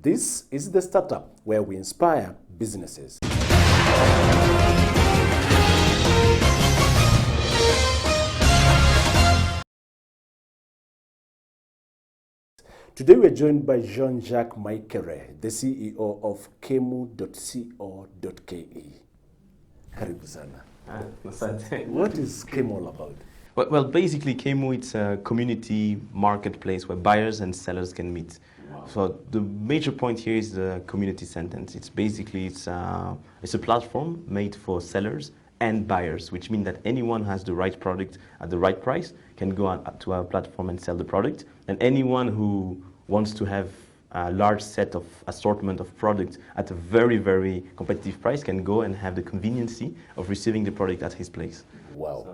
This is the startup where we inspire businesses. Today we're joined by Jean-Jacques Maikere, the CEO of KAYMU.co.ke. Karibu sana. What is KAYMU all about? Well, basically, KAYMU, it's a community marketplace where buyers and sellers can meet. Wow. So the major point here is the community sentence. It's basically, it's a platform made for sellers and buyers, which means that anyone who has the right product at the right price can go out to our platform and sell the product. And anyone who wants to have a large set of assortment of products at a very, very competitive price can go and have the conveniency of receiving the product at his place. Wow.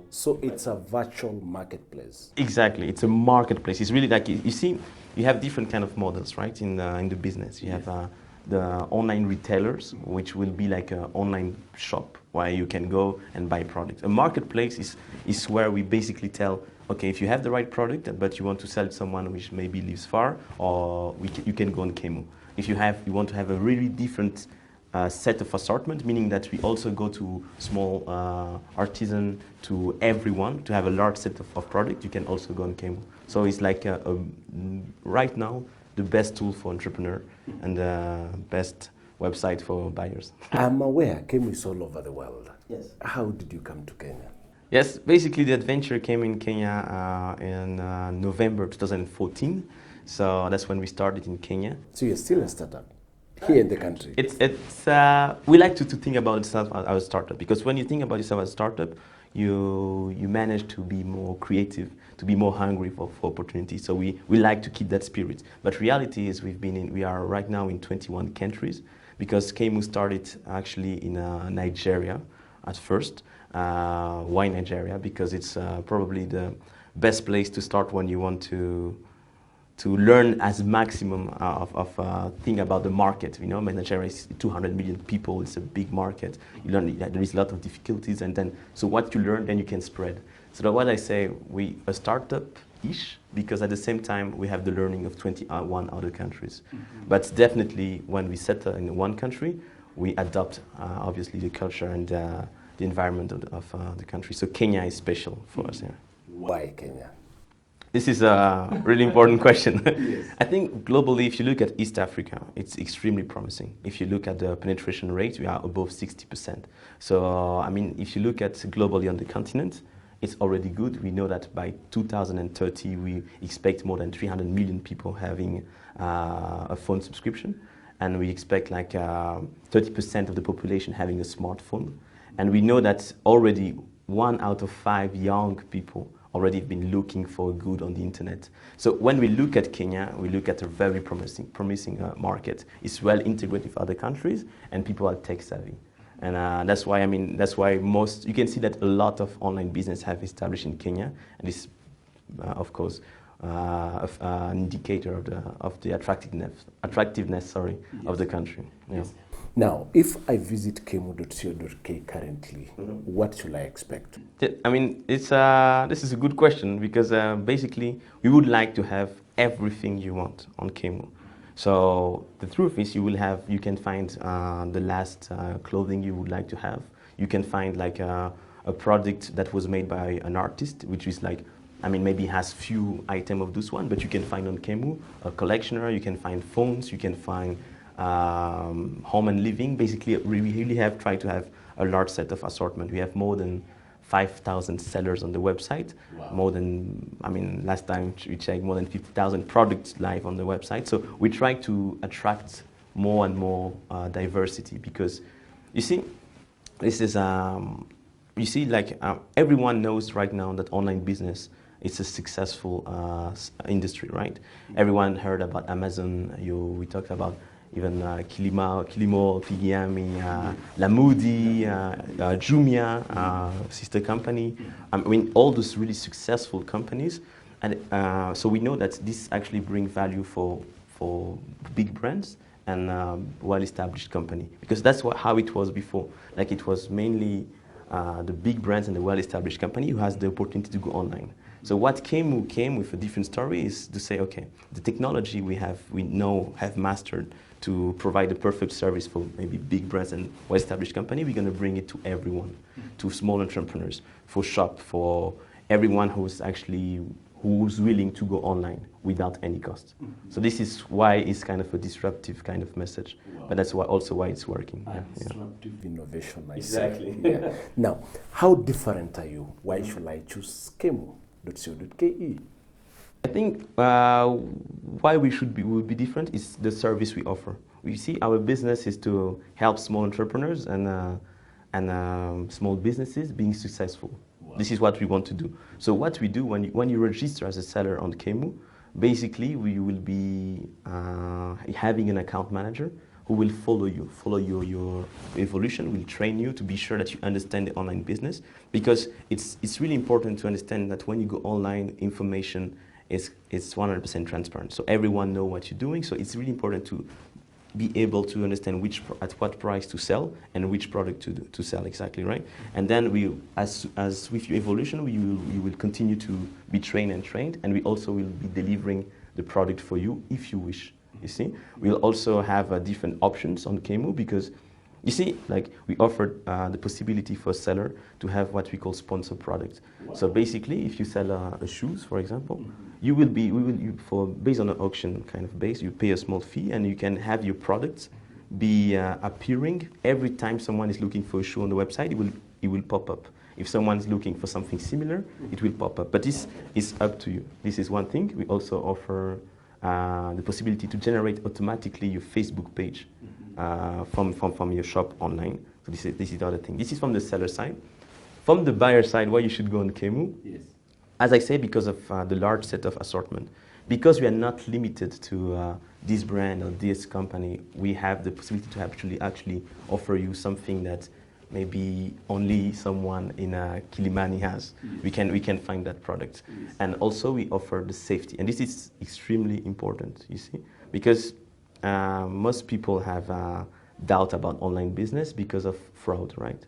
So it's a virtual marketplace. Exactly, it's a marketplace. It's really like, you see, you have different kind of models, right, in the business. You have the online retailers, which will be like an online shop where you can go and buy products. A marketplace is where we basically tell, okay, if you have the right product, but you want to sell to someone which maybe lives far, or you can go on KAYMU. If you want to have a really different set of assortment, meaning that we also go to small artisan, to everyone, to have a large set of product, you can also go on KAYMU. So it's like right now the best tool for entrepreneur and the best website for buyers. I'm aware KAYMU is all over the world. Yes. How did you come to Kenya? Yes, basically the adventure came in Kenya in November 2014. So that's when we started in Kenya. So you're still a startup here in the country? We like to think about ourselves as a startup, because when you think about yourself as a startup, you manage to be more creative, to be more hungry for opportunities. So we like to keep that spirit. But reality is we are right now in 21 countries, because KAYMU started actually in Nigeria at first. Why Nigeria? Because it's probably the best place to start when you want to learn as maximum of thing about the market. You know, Nigeria is 200 million people. It's a big market. You learn that there is a lot of difficulties, and then so what you learn, then you can spread. So that's what I say, we a startup-ish, because at the same time we have the learning of 21 other countries. Mm-hmm. But definitely when we settle in one country, we adopt obviously the culture and the environment of the country. So Kenya is special for us. Yeah. Why Kenya? This is a really important question. Yes. I think globally, if you look at East Africa, it's extremely promising. If you look at the penetration rate, we are above 60%. So, I mean, if you look at globally on the continent, it's already good. We know that by 2030, we expect more than 300 million people having a phone subscription. And we expect like 30% of the population having a smartphone. And we know that already 1 out of 5 young people already been looking for good on the internet. So when we look at Kenya, we look at a very promising market. It's well integrated with other countries, and people are tech savvy. And that's why, you can see that a lot of online business have established in Kenya, and this, of course, an indicator of the attractiveness, yes, of the country. Yeah. Yes. Now, if I visit KAYMU.co.ke currently, what should I expect? I mean, this is a good question, because basically we would like to have everything you want on KAYMU. So the truth is, you can find the last clothing you would like to have. You can find like a product that was made by an artist, which is like, maybe has few items of this one, but you can find on KAYMU a collectioner. You can find phones. You can find home and living. Basically, we really have tried to have a large set of assortment. We have more than 5,000 sellers on the website. Wow. More than, last time we checked, more than 50,000 products live on the website. So we try to attract more and more diversity, because you see, this is, everyone knows right now that online business is a successful industry, right? Everyone heard about Amazon. We talked about even Kilimo, Pigiami, Lamudi, Jumia, sister company. All those really successful companies. And so we know that this actually brings value for big brands and well-established company. Because that's how it was before. Like, it was mainly the big brands and the well-established company who has the opportunity to go online. So what KAYMU came with a different story is to say, okay, the technology we know have mastered to provide a perfect service for maybe big brands and well-established company. We're going to bring it to everyone, to small entrepreneurs, for shop, for everyone who's willing to go online without any cost. So this is why it's kind of a disruptive kind of message, but that's also why it's working. Disruptive innovation, I Exactly. say. Yeah. Now, how different are you? Why should I choose KAYMU.co.ke? I think why would be different is the service we offer. We see our business is to help small entrepreneurs and small businesses being successful. Wow. This is what we want to do. So what we do when you register as a seller on KAYMU, basically we will be having an account manager who will follow your evolution, will train you to be sure that you understand the online business, because it's really important to understand that when you go online, information is 100% transparent. So everyone knows what you're doing. So it's really important to be able to understand at what price to sell and which product to sell exactly, right? And then as with your evolution, you will continue to be trained, and we also will be delivering the product for you if you wish. You see, we'll also have different options on KAYMU, because you see, like we offered the possibility for a seller to have what we call sponsor products. Wow. So basically, if you sell shoes, for example, based on an auction kind of base, you pay a small fee, and you can have your products be appearing every time someone is looking for a shoe on the website. It will pop up. If someone's looking for something similar, it will pop up. But this is up to you. This is one thing. We also offer the possibility to generate automatically your Facebook page from your shop online. So this is the other thing. This is from the seller side. From the buyer side, why you should go on KAYMU? Yes. As I say, because of the large set of assortment. Because we are not limited to this brand or this company, we have the possibility to actually offer you something that maybe only someone in Kilimani has. Yes. We can find that product. Yes. And also we offer the safety. And this is extremely important, you see, because most people have doubt about online business because of fraud, right?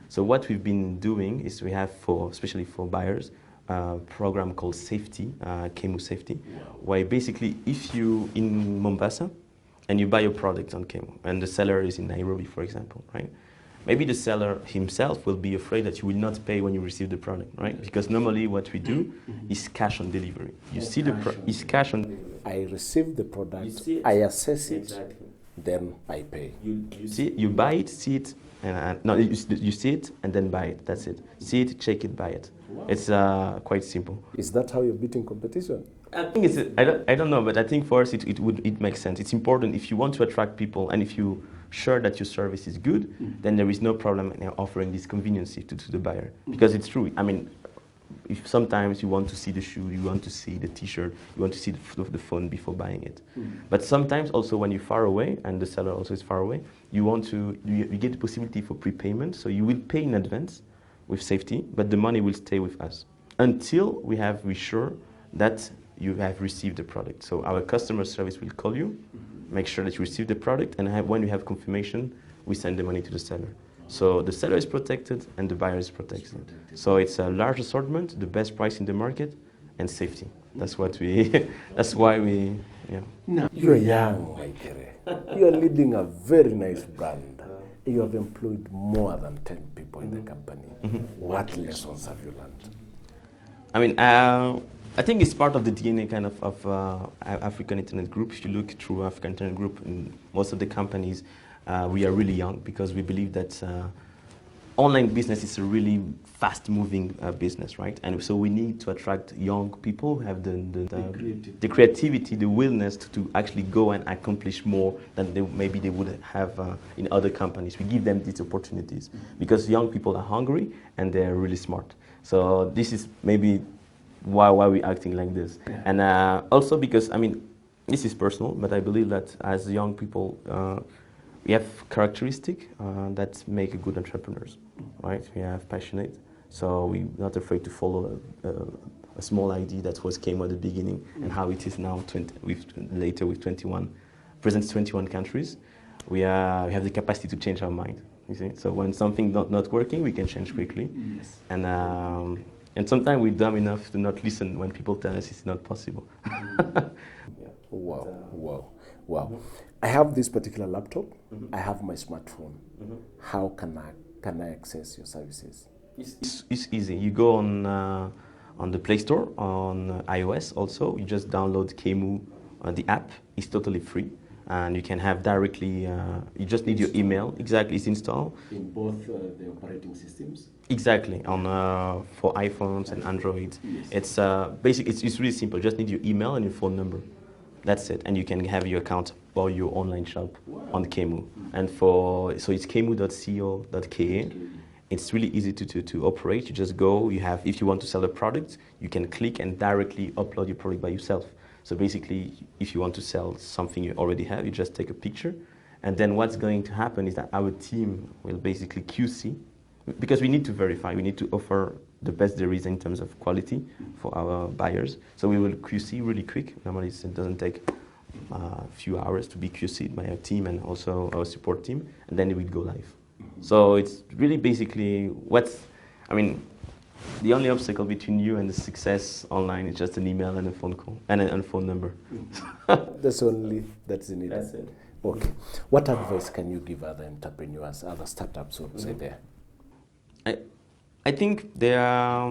So what we've been doing is we have, especially for buyers, a program called Safety, KAYMU Safety, where basically if you in Mombasa and you buy your product on KAYMU and the seller is in Nairobi, for example, right? Maybe the seller himself will be afraid that you will not pay when you receive the product, right? Because normally what we do is cash on delivery. You see it's cash on delivery. I receive the product, I assess it, exactly. Then I pay. You see it, you buy it, see it, no, you see it and then buy it. That's it. See it, check it, buy it. Wow. It's quite simple. Is that how you're beating competition? I think I don't know, but I think for us it makes sense. It's important if you want to attract people and if you sure that your service is good, then there is no problem in offering this convenience to the buyer, because it's true. I mean, if sometimes you want to see the shoe, you want to see the T-shirt, you want to see the phone before buying it. But sometimes also when you're far away and the seller also is far away, you get the possibility for prepayment, so you will pay in advance with Safety, but the money will stay with us until we sure that you have received the product. So our customer service will call you, make sure that you receive the product, and when you have confirmation, we send the money to the seller. So the seller is protected and the buyer is protected. So it's a large assortment, the best price in the market, and safety. That's what that's why we, yeah. Now, you're young, Maikere. You're leading a very nice brand. You have employed more than 10 people in the company. What lessons have you learned? I mean, I think it's part of the DNA kind of African Internet Group. If you look through African Internet Group, in most of the companies, we are really young because we believe that online business is a really fast-moving business, right? And so we need to attract young people who have the creativity, the willingness to actually go and accomplish more than maybe they would have in other companies. We give them these opportunities because young people are hungry and they're really smart. So this is maybe why we're acting like this. Yeah. And also because, I mean, this is personal, but I believe that as young people, we have characteristics that make good entrepreneurs, right? We are passionate, so we're not afraid to follow a small idea that came at the beginning and how it is now later with 21, present 21 countries. We have the capacity to change our mind, you see? So when something not working, we can change quickly. Yes. And And sometimes we're dumb enough to not listen when people tell us it's not possible. Wow, wow, wow. I have this particular laptop. I have my smartphone. How can I access your services? It's easy. You go on the Play Store, on iOS also. You just download KAYMU, the app. It's totally free. And you can have directly, you just need your email. Exactly, it's installed. In both the operating systems? Exactly, on for iPhones and Android. Yes. It's basic. It's really simple. Just need your email and your phone number. That's it, and you can have your account or your online shop on KAYMU. And so it's kaymu.co.ka. It's really easy to operate. You just go. You have, if you want to sell a product, you can click and directly upload your product by yourself. So basically, if you want to sell something you already have, you just take a picture, and then what's going to happen is that our team will basically QC, because we need to verify, we need to offer the best there is in terms of quality for our buyers. So we will QC really quick. Normally it doesn't take a few hours to be QC'd by our team and also our support team, and then it will go live. So it's really basically the only obstacle between you and the success online is just an email and a phone call and a phone number. That's needed. That's it. Okay. What advice can you give other entrepreneurs, other startups, so to say there? I think they are.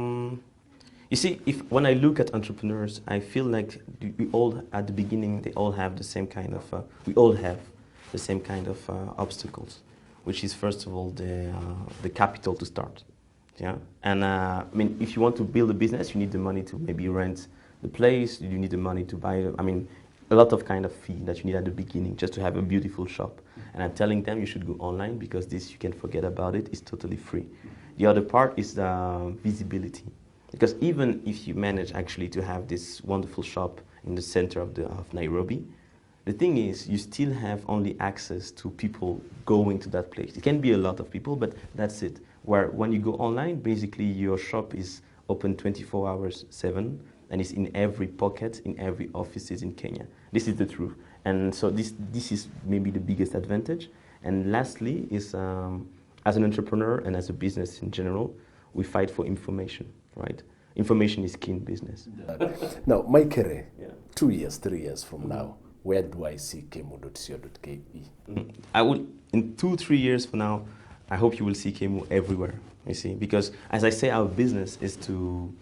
You see, when I look at entrepreneurs, I feel like we all at the beginning they all have the same kind of. We all have the same kind of obstacles, which is first of all the capital to start. Yeah, and if you want to build a business, you need the money to maybe rent the place. You need the money to buy. A lot of kind of fee that you need at the beginning just to have a beautiful shop. And I'm telling them you should go online because this you can forget about it. It's totally free. The other part is the visibility, because even if you manage actually to have this wonderful shop in the center of Nairobi, the thing is you still have only access to people going to that place. It can be a lot of people, but that's it. Where when you go online, basically your shop is open 24 hours 7, and it's in every pocket, in every offices in Kenya. This is the truth. And so this is maybe the biggest advantage. And lastly is, as an entrepreneur and as a business in general, we fight for information, right? Information is key in business. Now, Maikere, 2 years, 3 years from now, where do I see KAYMU.co.ke? I would, in 2-3 years from now, I hope you will see KAYMU everywhere, you see, because as I say, our business is to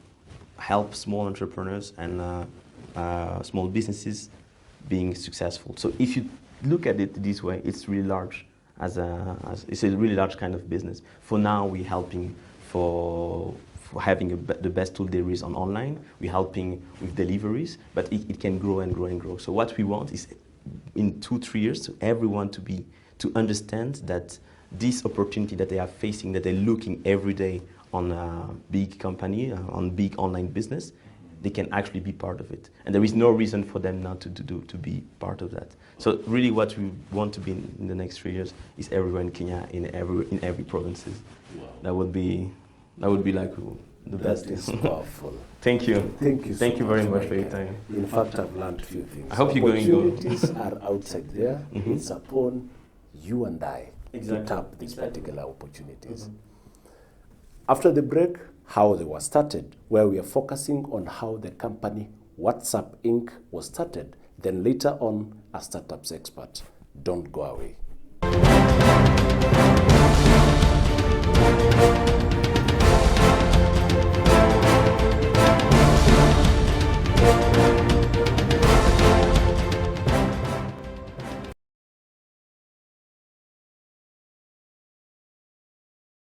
help small entrepreneurs and small businesses being successful. So if you look at it this way, it's really large. It's a really large kind of business. For now, we're helping for having the best tool there is on online. We're helping with deliveries, but it can grow and grow and grow. So what we want is in 2-3 years, to everyone to understand that this opportunity that they are facing, that they're looking every day on a big company, on big online business, they can actually be part of it. And there is no reason for them not to be part of that. So really what we want to be in the next 3 years is everywhere in Kenya, in every provinces. Wow. That would be like the best. That is powerful. Thank you. Thank you very much for your time. In fact, I've learned a few things. I hope you're going to go. Opportunities are outside there. It's upon you and I to tap these particular opportunities. After the break, how they were started, where we are focusing on how the company WhatsApp Inc. was started. Then later on, a startups expert. Don't go away.